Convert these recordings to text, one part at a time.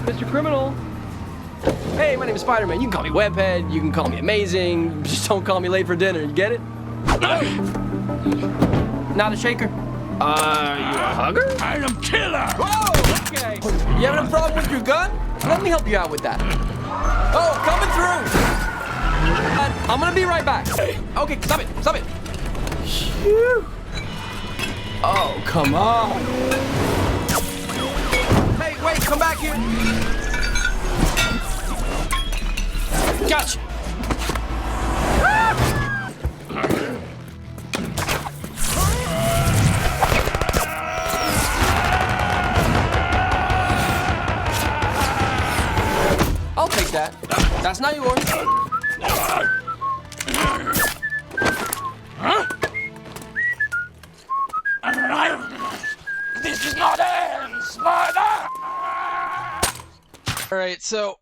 Mr. Criminal. Hey, my name is Spider-Man. You can call me Webhead. You can call me Amazing. Just don't call me late for dinner. You get it? Not a shaker. You a hugger? I am killer! Whoa! Okay. You having a problem with your gun? Let me help you out with that. Oh, coming through! I'm gonna be right back. Okay, stop it, stop it. Phew. Oh, come on. Hey, wait, come back here. Gotcha. I'll take that. That's not yours. This is not it, Spider! Alright, so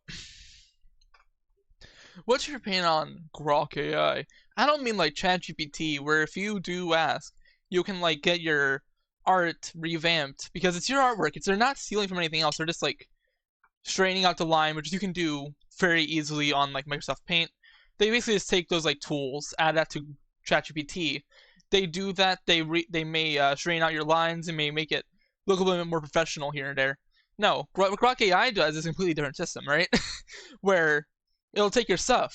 what's your opinion on Grok AI? I don't mean like ChatGPT, where if you do ask, you can like get your art revamped because it's your artwork. They're not stealing from anything else. They're just like straightening out the line, which you can do very easily on like Microsoft Paint. They basically just take those like tools, add that to ChatGPT. They do that. They may straighten out your lines and may make it look a little bit more professional here and there. No, what Grok AI does is a completely different system, right? Where it'll take your stuff,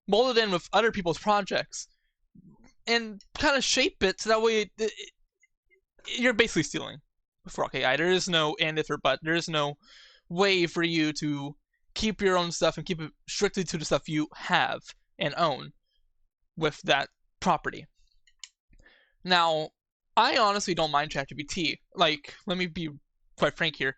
mold it in with other people's projects, and kind of shape it so that way you're basically stealing with Grok AI. There is no and if or but. There is no way for you to keep your own stuff and keep it strictly to the stuff you have and own with that property. Now, I honestly don't mind ChatGPT. Like, let me be quite frank here.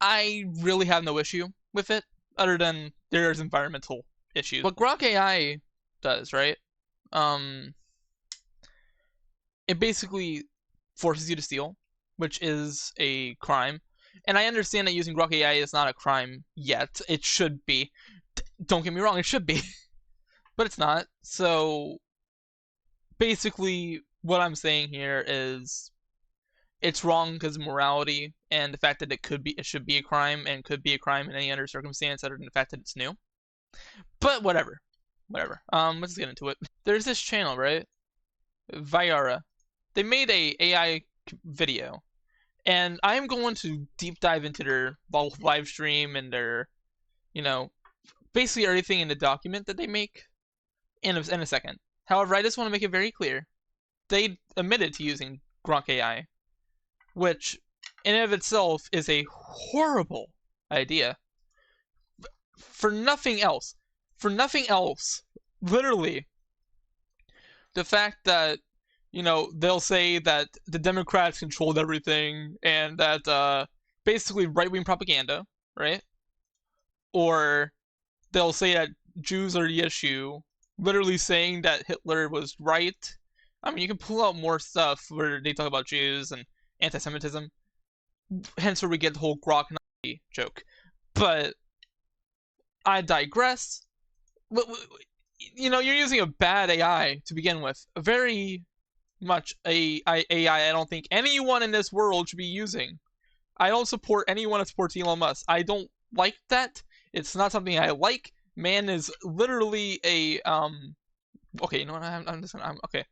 I really have no issue with it, other than there's environmental issues. What Grok AI does, right? It basically forces you to steal, which is a crime. And I understand that using Grok AI is not a crime yet. It should be. Don't get me wrong, it should be. But it's not. So, basically, what I'm saying here is it's wrong because of morality and the fact that it should be a crime and could be a crime in any other circumstance other than the fact that it's new. But whatever. Let's get into it. There's this channel, right? Viara. They made a AI video. And I'm going to deep dive into their live stream and their, basically everything in the document that they make in a second. However, I just want to make it very clear. They admitted to using Grok AI, which in and of itself is a horrible idea. For nothing else. Literally. The fact that they'll say that the Democrats controlled everything and that basically right-wing propaganda, right? Or they'll say that Jews are the issue, literally saying that Hitler was right. I mean, you can pull out more stuff where they talk about Jews and anti-Semitism, hence where we get the whole Grok Nazi joke. But I digress. You're using a bad AI to begin with. A very much AI I don't think anyone in this world should be using. I don't support anyone that supports Elon Musk. I don't like that. It's not something I like. Man is literally a okay, you know what? Okay.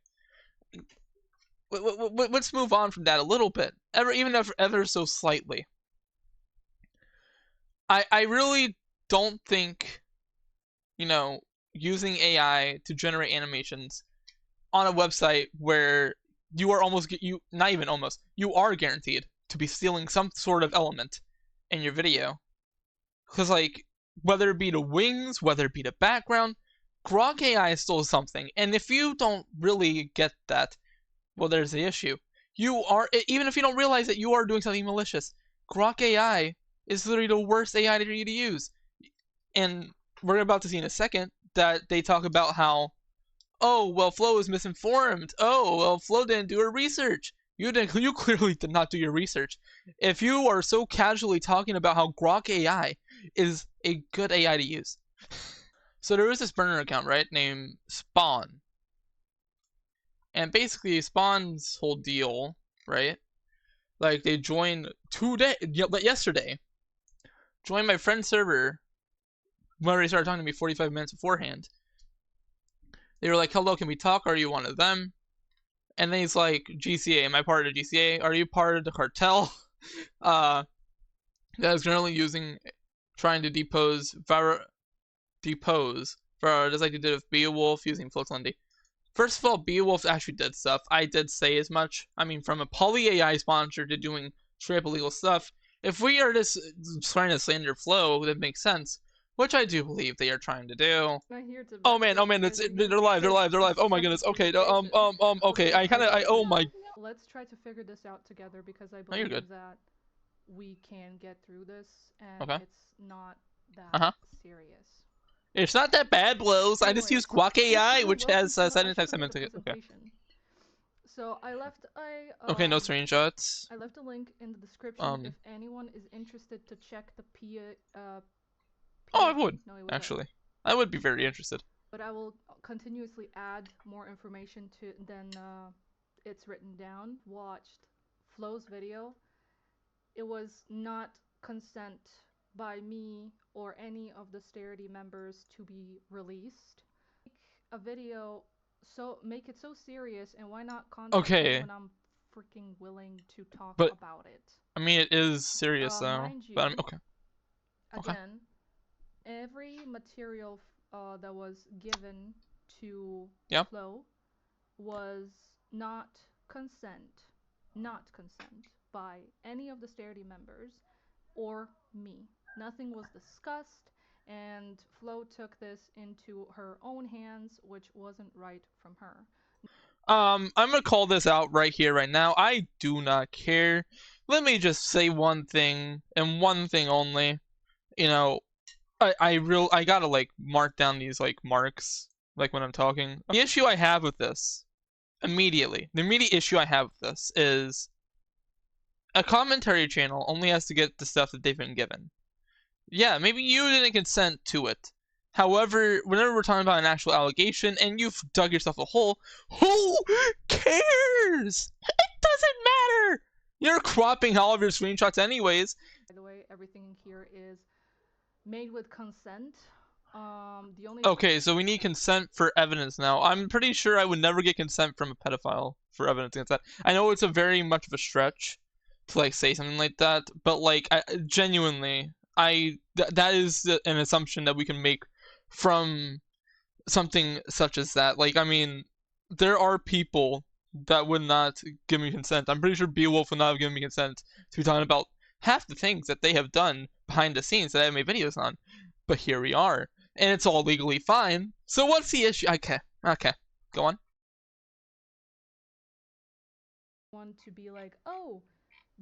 Let's move on from that a little bit, ever so slightly. I really don't think, using AI to generate animations on a website where you are you are guaranteed to be stealing some sort of element in your video. Because, like, whether it be the wings, whether it be the background, Grok AI stole something. And if you don't really get that, well, there's the issue. Even if you don't realize that you are doing something malicious, Grok AI is literally the worst AI for you to use. And we're about to see in a second that they talk about how, oh, well, Flo is misinformed. Oh, well, Flo didn't do her research. You clearly did not do your research. If you are so casually talking about how Grok AI is a good AI to use. So there was this burner account, right, named Spawn. And basically, Spawn's whole deal, right? Like, they joined yesterday, joined my friend's server when they started talking to me 45 minutes beforehand. They were like, hello, can we talk? Are you one of them? And then he's like, GCA, am I part of the GCA? Are you part of the cartel? That is currently trying to depose Farah, just like they did with Beowulf using Floatlendy. First of all, Beowulf actually did stuff. I did say as much. I mean, from a poly AI sponsor to doing straight up illegal stuff. If we are just trying to slander Flow, that makes sense. Which I do believe they are trying to do. Oh man, they're live. Oh my goodness. Okay, okay. Oh my. Let's try to figure this out together because I you're believe good. that we can get through this and Okay. it's not that serious. It's not that bad, Blows. I just use Guac AI, which has Okay. 7x7. Okay. So I left Okay, no screenshots. I left a link in the description if anyone is interested to check the Oh, I would, No, it was actually. I would be very interested. But I will continuously add more information to than it's written down. Watched Flow's video. It was not consent by me or any of the Starity members to be released. Make a video, make it so serious, and why not contact me when I'm freaking willing to talk about it. I mean, it is serious though. Mind you, but okay. Again, every material that was given to Flow was not consent by any of the Starity members or me. Nothing was discussed, and Flo took this into her own hands, which wasn't right from her. I'm gonna call this out right here, right now. I do not care. Let me just say one thing, and one thing only. You know, I gotta, like, mark down these, like, marks, like, when I'm talking. The issue I have with this, the immediate issue I have with this is a commentary channel only has to get the stuff that they've been given. Yeah, maybe you didn't consent to it. However, whenever we're talking about an actual allegation and you've dug yourself a hole, who cares? It doesn't matter! You're cropping all of your screenshots anyways. By the way, everything here is made with consent. Okay, so we need consent for evidence now. I'm pretty sure I would never get consent from a pedophile for evidence against that. I know it's a very much of a stretch to, like, say something like that, but, like, genuinely, that is an assumption that we can make from something such as that. Like, I mean, there are people that would not give me consent. I'm pretty sure Beowulf would not have given me consent to be talking about half the things that they have done behind the scenes that I have made videos on. But here we are, and it's all legally fine. So what's the issue? Okay, go on. Want to be like, oh,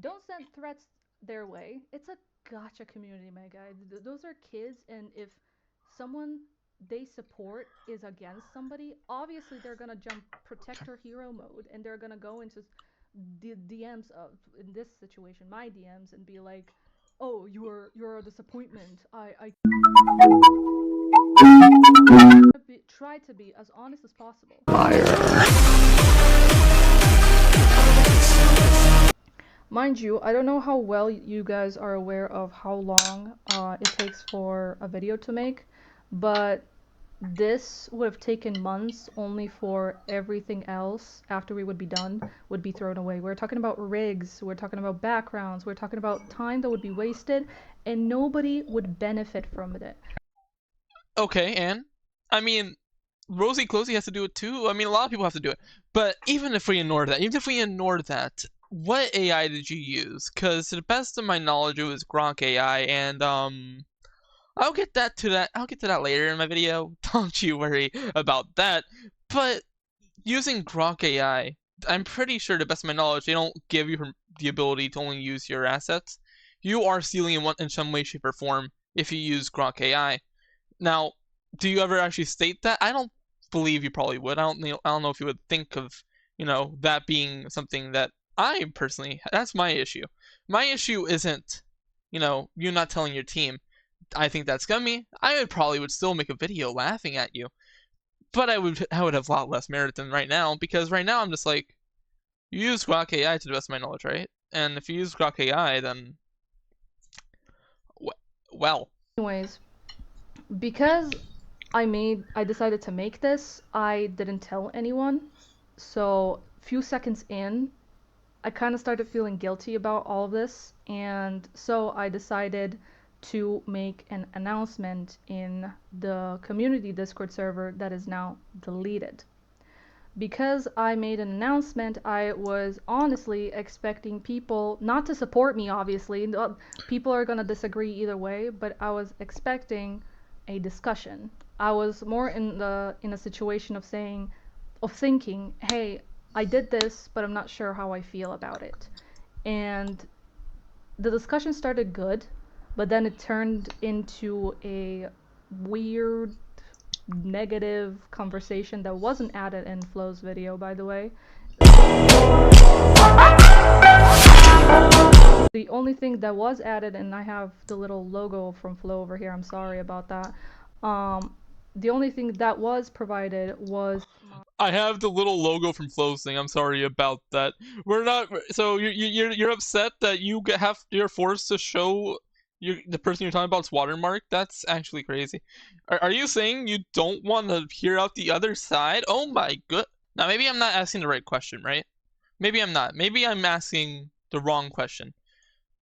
don't send threats their way. It's a gacha community, my guy. Those are kids, and if someone they support is against somebody, obviously they're gonna jump protector hero mode, and they're gonna go into the DMs of, in this situation, my DMs, and be like, oh, you're a disappointment. I try to be as honest as possible. Mind you, I don't know how well you guys are aware of how long it takes for a video to make, but this would have taken months only for everything else after we would be done would be thrown away. We're talking about rigs, we're talking about backgrounds, we're talking about time that would be wasted, and nobody would benefit from it. Okay, and I mean, Rosie Closey has to do it too. I mean, a lot of people have to do it. But even if we ignore that, what AI did you use? Because to the best of my knowledge, it was Grok AI, and I'll get to that later in my video. Don't you worry about that. But using Grok AI, I'm pretty sure, to the best of my knowledge, they don't give you the ability to only use your assets. You are stealing in some way, shape, or form if you use Grok AI. Now, do you ever actually state that? I don't believe you probably would. I don't know if you would think of, that being something that I personally, that's my issue. My issue isn't, you not telling your team. I think that's scummy. I would still make a video laughing at you. But I would have a lot less merit than right now, because right now I'm just like, you use Grok AI to the best of my knowledge, right? And if you use Grok AI, then well. Anyways, because I decided to make this, I didn't tell anyone. So, few seconds in, I kind of started feeling guilty about all of this, and so I decided to make an announcement in the community Discord server that is now deleted. Because I made an announcement, I was honestly expecting people not to support me, obviously. People are going to disagree either way, but I was expecting a discussion. I was more in a situation of thinking, hey, I did this, but I'm not sure how I feel about it. And the discussion started good, but then it turned into a weird negative conversation that wasn't added in Flo's video, by the way. The only thing that was added, and I have the little logo from Flo over here, I'm sorry about that. The only thing that was provided was I have the little logo from Flo's thing. I'm sorry about that. We're not. So you're upset that you're forced to show the person you're talking about's watermark? That's actually crazy. Are you saying you don't want to hear out the other side? Oh my good. Now maybe I'm not asking the right question, right? Maybe I'm not. Maybe I'm asking the wrong question.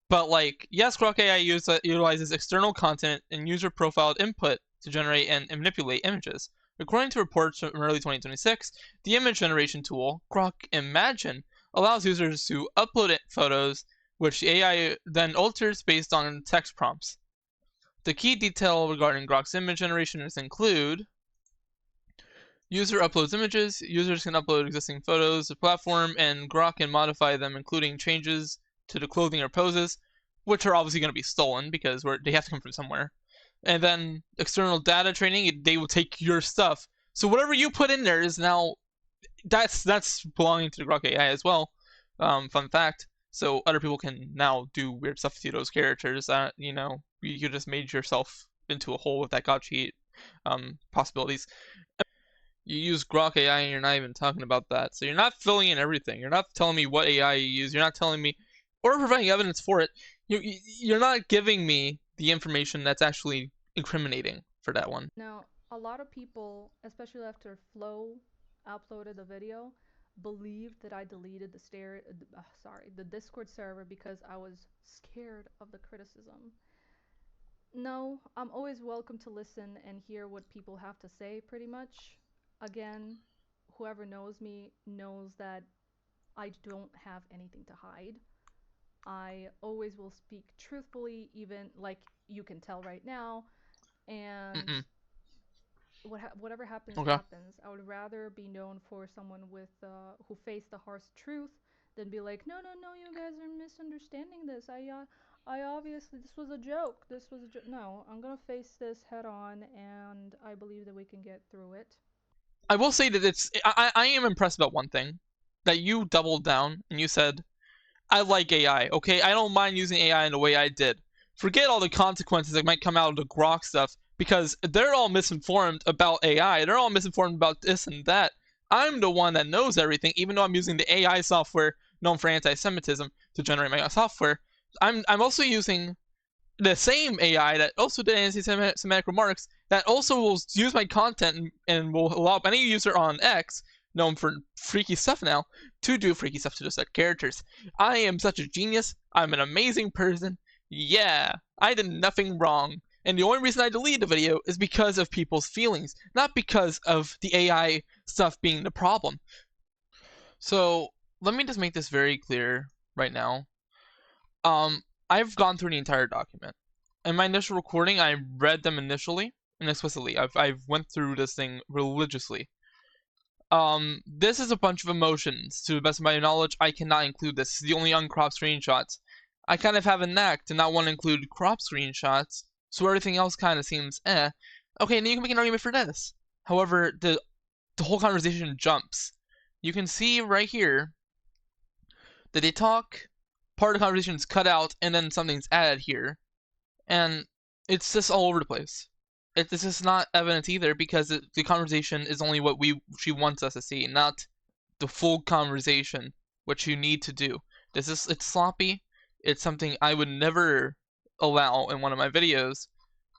But like, yes, Grok AI utilizes external content and user profile input to generate and manipulate images. According to reports from early 2026, the image generation tool, Grok Imagine, allows users to upload photos, which the AI then alters based on text prompts. The key detail regarding Grok's image generation include user uploads images, users can upload existing photos to the platform, and Grok can modify them, including changes to the clothing or poses, which are obviously going to be stolen because they have to come from somewhere. And then external data training, they will take your stuff. So whatever you put in there is now, that's belonging to the Grok AI as well. Fun fact. So other people can now do weird stuff to those characters that, you just made yourself into a hole with that God cheat possibilities. You use Grok AI and you're not even talking about that. So you're not filling in everything. You're not telling me what AI you use. You're not telling me, or providing evidence for it. You're not giving me the information that's actually incriminating for that one. Now, a lot of people, especially after Flo uploaded the video, believed that I deleted the Discord server because I was scared of the criticism. No, I'm always welcome to listen and hear what people have to say, pretty much. Again, whoever knows me knows that I don't have anything to hide. I always will speak truthfully, even like you can tell right now. And whatever happens, happens. I would rather be known for someone with who faced the harsh truth than be like, no, you guys are misunderstanding this. I obviously, this was a joke. No, I'm gonna face this head on, and I believe that we can get through it. I will say that I am impressed about one thing, that you doubled down and you said, I like AI, okay? I don't mind using AI in the way I did. Forget all the consequences that might come out of the Grok stuff, because they're all misinformed about AI. They're all misinformed about this and that. I'm the one that knows everything, even though I'm using the AI software known for anti-Semitism to generate my software. I'm also using the same AI that also did anti-Semitic remarks, that also will use my content and will allow any user on X, known for freaky stuff now, to do freaky stuff to those characters. I am such a genius. I'm an amazing person. Yeah, I did nothing wrong. And the only reason I deleted the video is because of people's feelings, not because of the AI stuff being the problem. So let me just make this very clear right now. I've gone through the entire document. In my initial recording, I read them initially and explicitly. I've went through this thing religiously. This is a bunch of emotions. To the best of my knowledge, I cannot include this. This is the only uncropped screenshots. I kind of have a knack to not want to include cropped screenshots, so everything else kind of seems eh. Okay, and then you can make an argument for this. However, the whole conversation jumps. You can see right here that they talk, part of the conversation is cut out, and then something's added here. And it's just all over the place. This is not evidence either, because the conversation is only what she wants us to see, not the full conversation, which you need to do. It's sloppy. It's something I would never allow in one of my videos.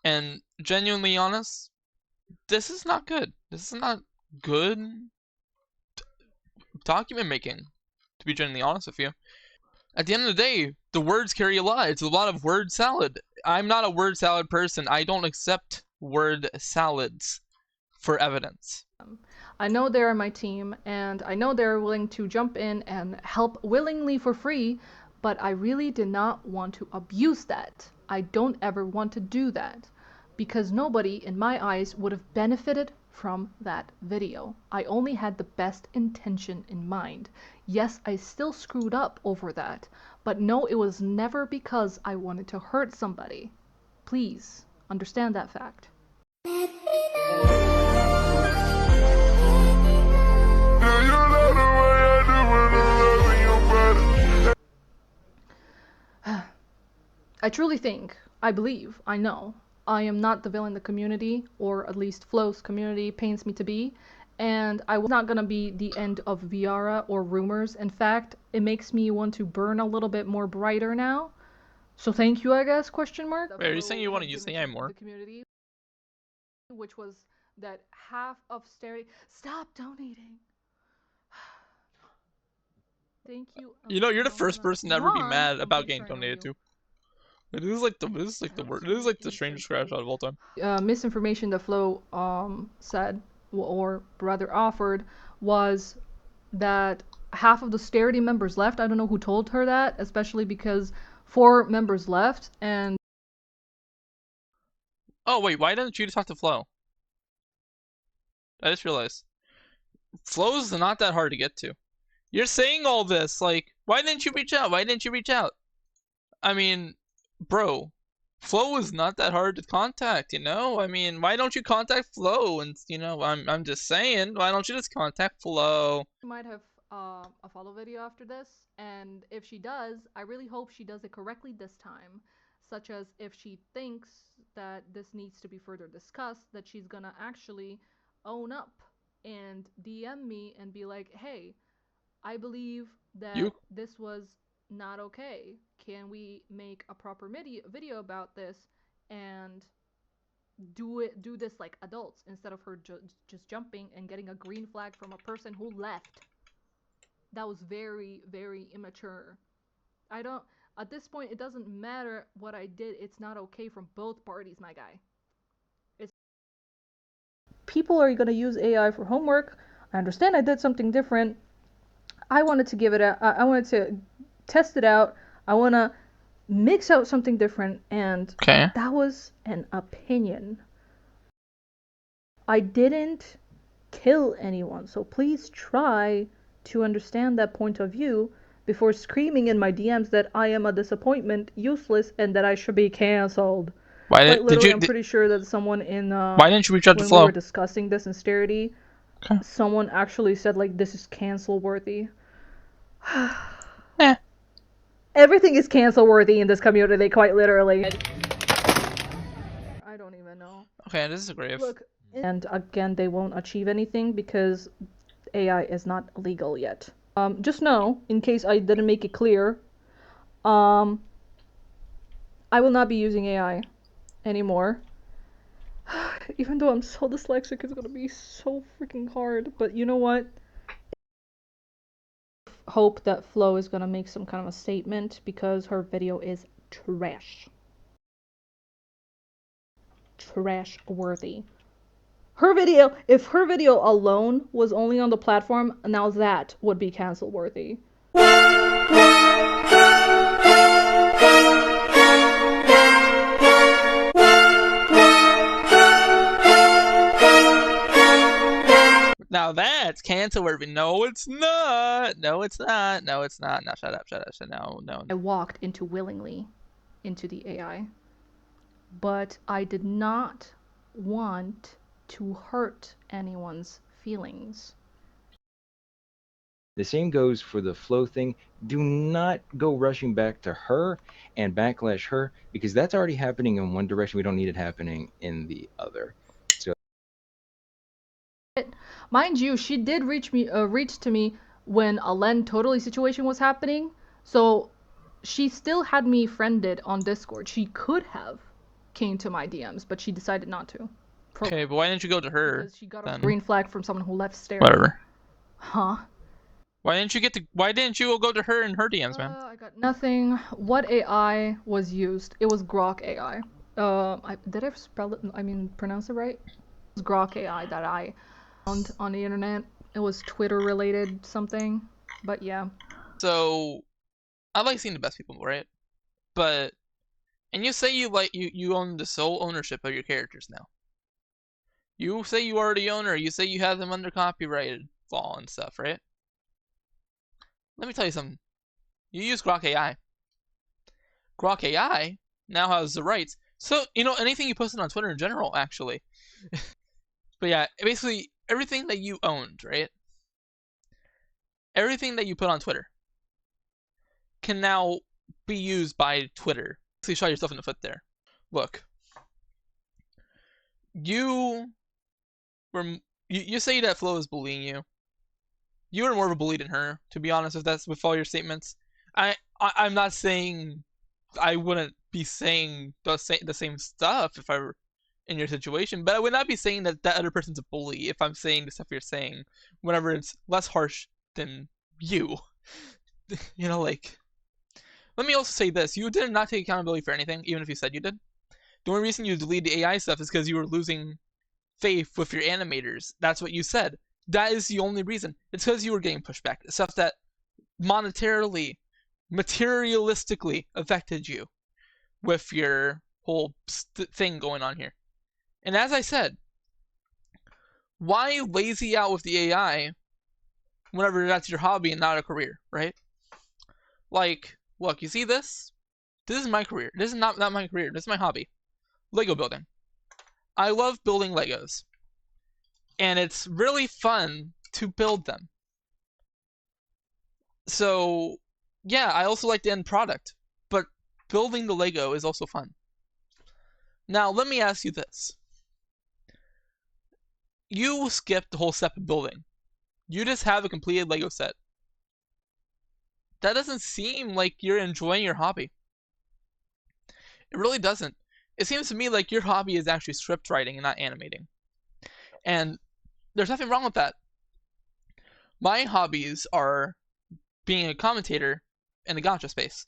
And genuinely honest, this is not good. This is not good document making, to be genuinely honest with you. At the end of the day, the words carry a lot. It's a lot of word salad. I'm not a word salad person. I don't accept word salads for evidence. I know they're on my team, and I know they're willing to jump in and help willingly for free, but I really did not want to abuse that. I don't ever want to do that, because nobody, in my eyes, would have benefited from that video. I only had the best intention in mind. Yes, I still screwed up over that, but no, it was never because I wanted to hurt somebody. Please, understand that fact. I truly think, I believe, I know, I am not the villain the community, or at least Flo's community, paints me to be, and I was not gonna be the end of Viara or rumors. In fact, it makes me want to burn a little bit more brighter now. So thank you, I guess, question mark. Wait, are you saying you want to use AI more? The community, which was that half of Stop donating! Thank you. You know, you're the first person to ever be mad I'm about pretty getting sure I know donated you. to. This is like the word. This is like the strangest crash out of all time. Misinformation that Flo said, or rather offered, was that half of the Starity members left. I don't know who told her that, especially because 4 members left, and Oh wait, why didn't you talk to Flo? I just realized. Flo's not that hard to get to. You're saying all this, like, why didn't you reach out? Why didn't you reach out? I mean, bro, Flo is not that hard to contact, you know? I mean, why don't you contact Flo? And, you know, I'm just saying, why don't you just contact Flo? she might have a follow video after this, and if she does, I really hope she does it correctly this time, such as if she thinks that this needs to be further discussed, that she's gonna actually own up and DM me and be like, hey, I believe that this was not okay. Can we make a proper video about this and do this like adults instead of her just jumping and getting a green flag from a person who left? That was very, very immature. At this point, it doesn't matter what I did. It's not okay from both parties, my guy. People are going to use AI for homework. I understand I did something different. I wanted to give it I wanted to test it out. I want to mix out something different, and that was an opinion. I didn't kill anyone, so please try to understand that point of view before screaming in my DMs that I am a disappointment, useless, and that I should be cancelled. I'm pretty sure that someone in why didn't you reach out to Flo? When we were discussing this in Starity, someone actually said like this is cancel worthy. Everything is cancel worthy in this community, quite literally. I don't even know. Okay, this is grave. Look, and again, they won't achieve anything because AI is not legal yet. Just know, in case I didn't make it clear, I will not be using AI anymore. Even though I'm so dyslexic, it's gonna be so freaking hard. But you know what? Hope that Flo is gonna make some kind of a statement because her video is trash. Trash worthy. Her video, if her video alone was only on the platform, now that would be cancel worthy. Now that's cancel worthy. No, it's not. No, it's not. No, it's not. Now shut up. Shut up. No. I walked into willingly into the AI, but I did not want to hurt anyone's feelings. The same goes for the Flo thing. Do not go rushing back to her and backlash her, because that's already happening in one direction. We don't need it happening in the other. So, mind you, she did reach to me when a Len Totally situation was happening. So she still had me friended on Discord. She could have came to my DMs, but she decided not to. Okay, but why didn't you go to her? Because she got then? a green flag from someone who left staring. Whatever. Huh? Why didn't you go to her in her DMs, man? I got nothing. What AI was used? It was Grok AI. Did I spell it? I mean, pronounce it right? It was Grok AI that I found on the internet. It was Twitter related something, but yeah. So, I like seeing the best people, right? But, and you say you own the sole ownership of your characters now. You say you are the owner. You say you have them under copyright law and stuff, right? Let me tell you something. You use Grok AI. Grok AI now has the rights. So, anything you posted on Twitter in general, actually. But yeah, basically, everything that you owned, right? Everything that you put on Twitter can now be used by Twitter. So you shot yourself in the foot there. Look. You say that Flo is bullying you. You were more of a bully than her, to be honest, with all your statements. I'm not saying I wouldn't be saying the same stuff if I were in your situation, but I would not be saying that other person's a bully if I'm saying the stuff you're saying, whenever it's less harsh than you. Let me also say this. You did not take accountability for anything, even if you said you did. The only reason you deleted the AI stuff is because you were losing faith with your animators. That's what you said. That is the only reason. It's because you were getting pushback. Stuff that monetarily, materialistically affected you with your whole thing going on here. And as I said, why lazy out with the AI whenever that's your hobby and not a career, right? Like, look, you see this? This is my career. This is not my career. This is my hobby. Lego building. I love building Legos. And it's really fun to build them. So, yeah, I also like the end product. But building the Lego is also fun. Now, let me ask you this. You skipped the whole step of building. You just have a completed Lego set. That doesn't seem like you're enjoying your hobby. It really doesn't. It seems to me like your hobby is actually script writing and not animating. And there's nothing wrong with that. My hobbies are being a commentator in the gacha space.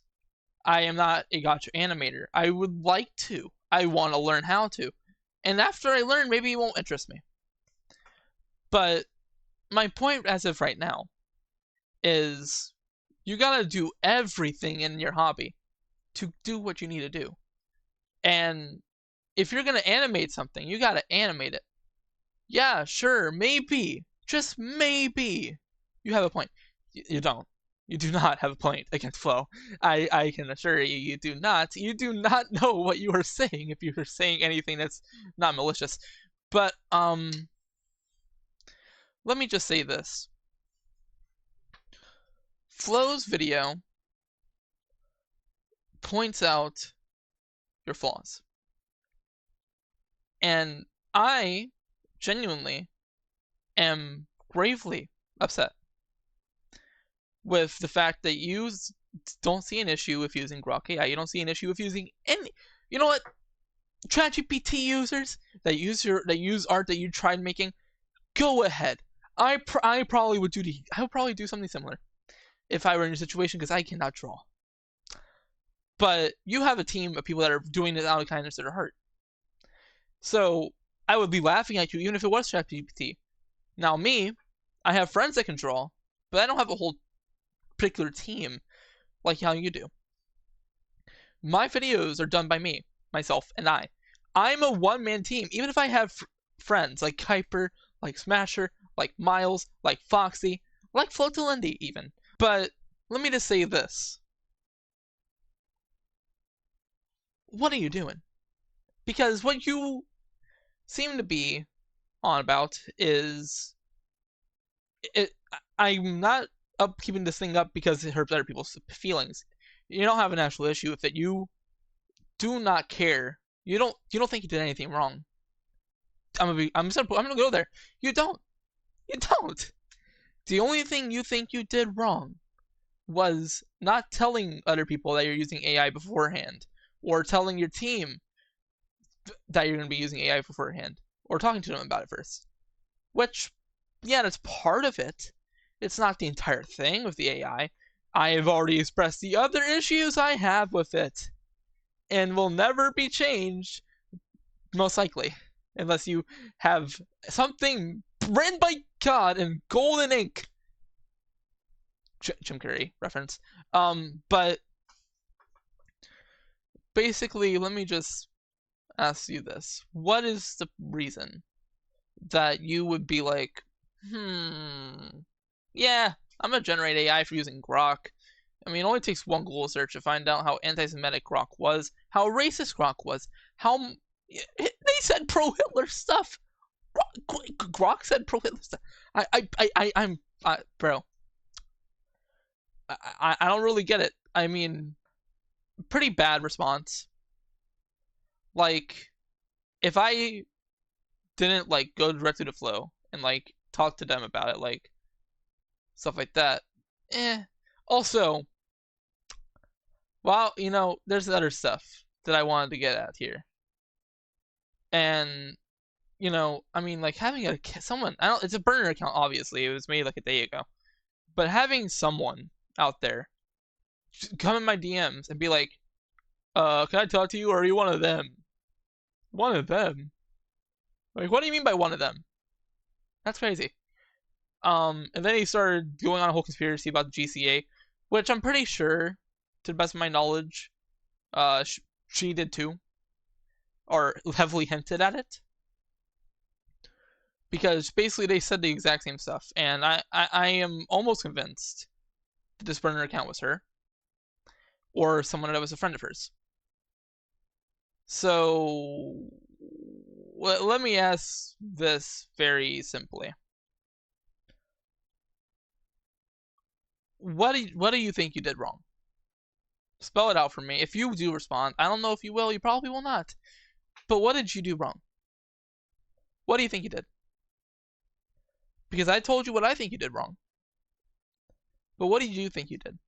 I am not a gacha animator. I would like to. I want to learn how to. And after I learn, maybe it won't interest me. But my point as of right now is you gotta do everything in your hobby to do what you need to do. And if you're gonna animate something, you gotta animate it. Yeah, sure, maybe, just maybe, you have a point. You don't. You do not have a point against Flo. I can assure you, you do not. You do not know what you are saying if you are saying anything that's not malicious. But, let me just say this. Flo's video points out your flaws. And I genuinely am gravely upset with the fact that you don't see an issue with using Grok AI. You don't see an issue with using any. You know what? ChatGPT users that use art that you tried making, go ahead. I probably would I would probably do something similar if I were in your situation because I cannot draw. But you have a team of people that are doing it out of kindness of their heart. So I would be laughing at you even if it was ChatGPT. Now me, I have friends that can draw, but I don't have a whole particular team like how you do. My videos are done by me, myself, and I. I'm a one-man team. Even if I have friends like Kuiper, like Smasher, like Miles, like Foxy, like Flotalindy even. But let me just say this. What are you doing? Because what you seem to be on about is I'm not keeping this thing up because it hurts other people's feelings. You don't have an actual issue with it. You do not care. You don't think you did anything wrong. I'm gonna go there. You don't. The only thing you think you did wrong was not telling other people that you're using AI beforehand, or telling your team that you're going to be using AI beforehand, or talking to them about it first. Which, yeah, that's part of it. It's not the entire thing with the AI. I have already expressed the other issues I have with it, and will never be changed, most likely, unless you have something written by God in golden ink. Jim Carrey reference. But basically, let me just ask you this. What is the reason that you would be like, yeah, I'm gonna generate AI for using Grok? I mean, it only takes one Google search to find out how anti-Semitic Grok was, how racist Grok was, how they said pro-Hitler stuff. Grok said pro-Hitler stuff. Bro, I don't really get it. I mean, pretty bad response. Like, if I didn't like go directly to Flow and like talk to them about it, like stuff like that. Also, well, there's other stuff that I wanted to get at here. And I mean, like having someone, it's a burner account, obviously. It was made like a day ago. But having someone out there come in my DMs and be like, can I talk to you, or are you one of them? One of them? Like, what do you mean by one of them? That's crazy. And then he started going on a whole conspiracy about the GCA, which I'm pretty sure, to the best of my knowledge, she did too, or heavily hinted at it. Because basically they said the exact same stuff, and I am almost convinced that this burner account was her, or someone that was a friend of hers. So let me ask this very simply. What do you think you did wrong? Spell it out for me. If you do respond, I don't know if you will. You probably will not. But what did you do wrong? What do you think you did? Because I told you what I think you did wrong. But what did you think you did?